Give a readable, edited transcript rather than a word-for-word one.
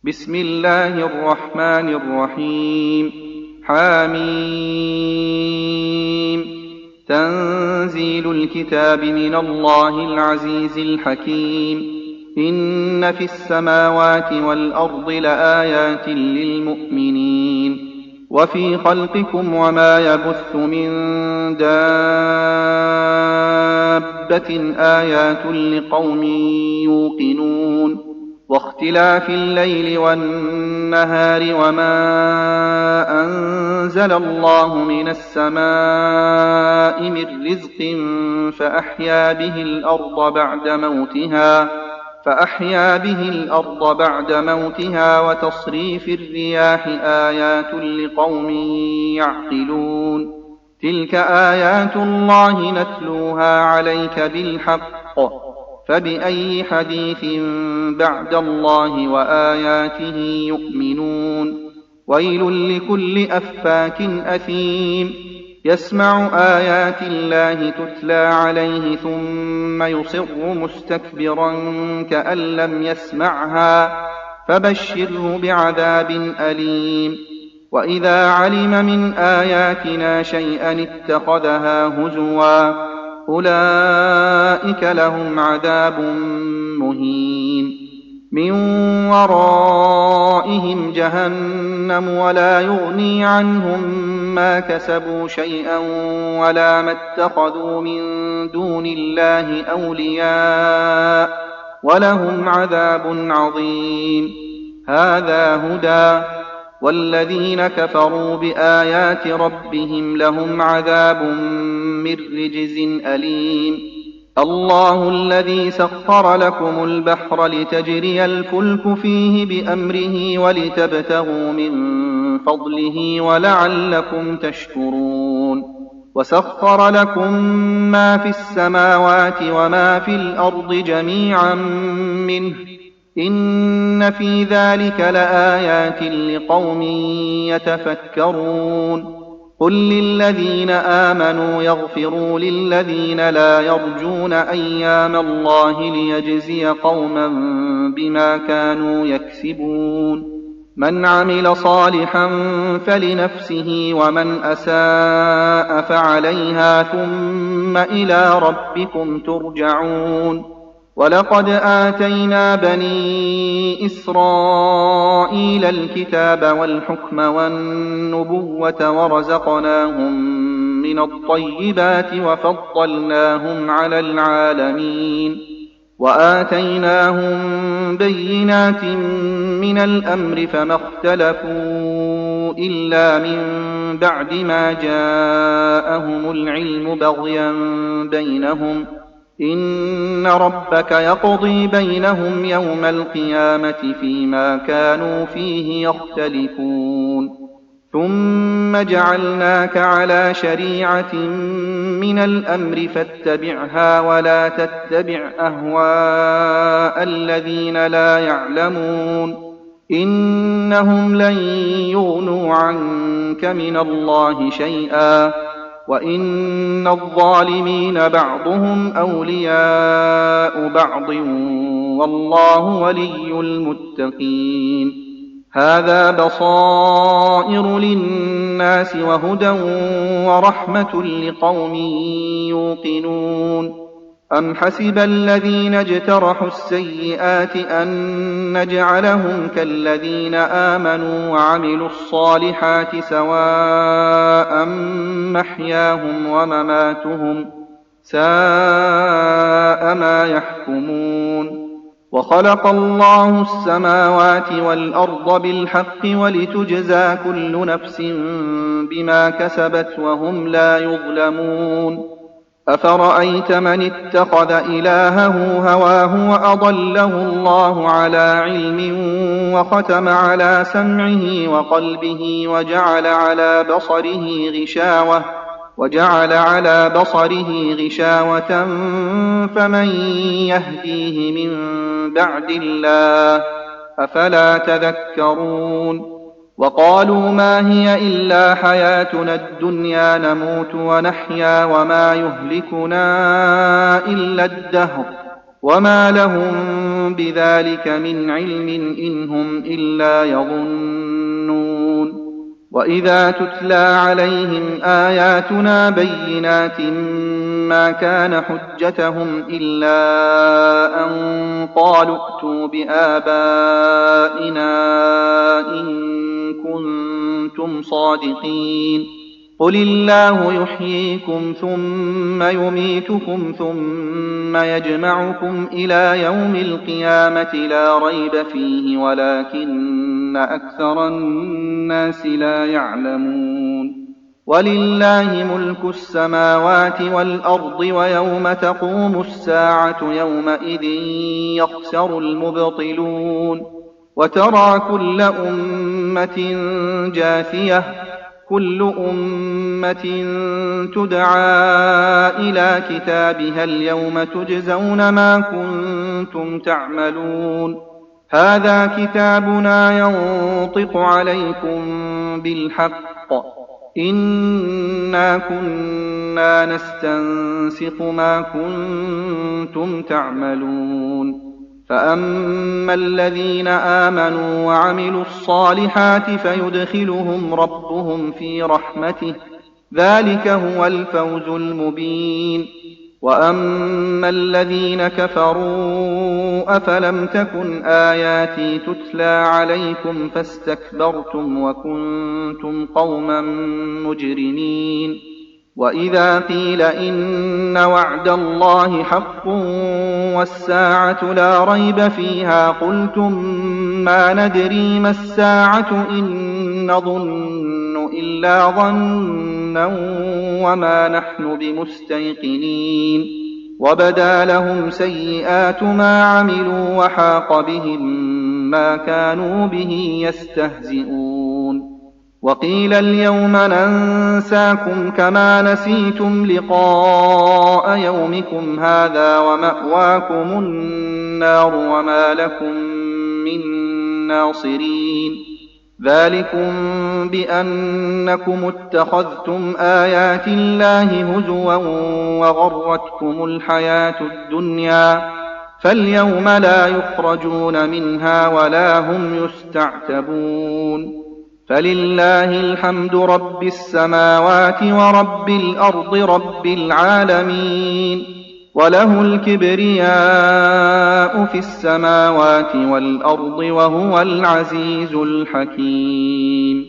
بسم الله الرحمن الرحيم. حميم. تنزيل الكتاب من الله العزيز الحكيم. إن في السماوات والأرض لآيات للمؤمنين وفي خلقكم وما يبث من دابة آيات لقوم يوقنون واختلاف الليل والنهار وما أنزل الله من السماء من رزق فأحيا به الأرض بعد موتها وتصريف الرياح آيات لقوم يعقلون. تلك آيات الله نتلوها عليك بالحق فبأي حديث بعد الله وآياته يؤمنون. ويل لكل أفاك أثيم يسمع آيات الله تتلى عليه ثم يصر مستكبرا كأن لم يسمعها فبشره بعذاب أليم. وإذا علم من آياتنا شيئا اتخذها هزوا أولئك لهم عذاب مهين من ورائهم جهنم ولا يغني عنهم ما كسبوا شيئا ولا ما اتخذوا من دون الله أولياء ولهم عذاب عظيم. هذا هدى والذين كفروا بآيات ربهم لهم عذاب من رجز أليم. الله الذي سخر لكم البحر لتجري الفلك فيه بأمره ولتبتغوا من فضله ولعلكم تشكرون. وسخر لكم ما في السماوات وما في الأرض جميعا منه إن في ذلك لآيات لقوم يتفكرون. قل للذين آمنوا يغفروا للذين لا يرجون أيام الله ليجزي قوما بما كانوا يكسبون. من عمل صالحا فلنفسه ومن أساء فعليها ثم إلى ربكم ترجعون. ولقد آتينا بني إسرائيل الكتاب والحكم والنبوة ورزقناهم من الطيبات وفضلناهم على العالمين وآتيناهم بينات من الأمر فما اختلفوا إلا من بعد ما جاءهم العلم بغيا بينهم إن ربك يقضي بينهم يوم القيامة فيما كانوا فيه يختلفون. ثم جعلناك على شريعة من الأمر فاتبعها ولا تتبع أهواء الذين لا يعلمون إنهم لن يغنوا عنك من الله شيئا وإن الظالمين بعضهم أولياء بعض والله ولي المتقين. هذا بصائر للناس وهدى ورحمة لقوم يوقنون. أم حسب الذين اجترحوا السيئات أن نجعلهم كالذين آمنوا وعملوا الصالحات سواء محياهم ومماتهم ساء ما يحكمون. وخلق الله السماوات والأرض بالحق ولتجزى كل نفس بما كسبت وهم لا يظلمون. أفرأيت من اتخذ إلهه هواه وأضله الله على علم وختم على سمعه وقلبه وجعل على بصره غشاوة فمن يهديه من بعد الله أفلا تذكرون. وقالوا ما هي إلا حياتنا الدنيا نموت ونحيا وما يهلكنا إلا الدهر وما لهم بذلك من علم إن هم إلا يظنون. وإذا تتلى عليهم آياتنا بينات ما كان حجتهم إلا أن قالوا ائتوا بآبائنا إن كنتم صادقين. قل الله يحييكم ثم يميتكم ثم يجمعكم إلى يوم القيامة لا ريب فيه ولكن أكثر الناس لا يعلمون. ولله ملك السماوات والأرض ويوم تقوم الساعة يومئذ يخسر المبطلون. وترى كل أمة جاثية كل أمة تدعى إلى كتابها اليوم تجزون ما كنتم تعملون. هذا كتابنا ينطق عليكم بالحق إنا كنا نستنسخ ما كنتم تعملون. فأما الذين آمنوا وعملوا الصالحات فيدخلهم ربهم في رحمته ذلك هو الفوز المبين. وأما الذين كفروا أفلم تكن آياتي تتلى عليكم فاستكبرتم وكنتم قوما مجرمين. وإذا قيل إن وعد الله حق والساعة لا ريب فيها قلتم ما ندري ما الساعة إن نظن إلا ظنا وما نحن بمستيقنين. وبدا لهم سيئات ما عملوا وحاق بهم ما كانوا به يستهزئون. وقيل اليوم ننساكم كما نسيتم لقاء يومكم هذا ومأواكم النار وما لكم من ناصرين. ذلكم بأنكم اتخذتم آيات الله هزوا وغرتكم الحياة الدنيا فاليوم لا يخرجون منها ولا هم يستعتبون. فلله الحمد رب السماوات ورب الأرض رب العالمين. وله الكبرياء في السماوات والأرض وهو العزيز الحكيم.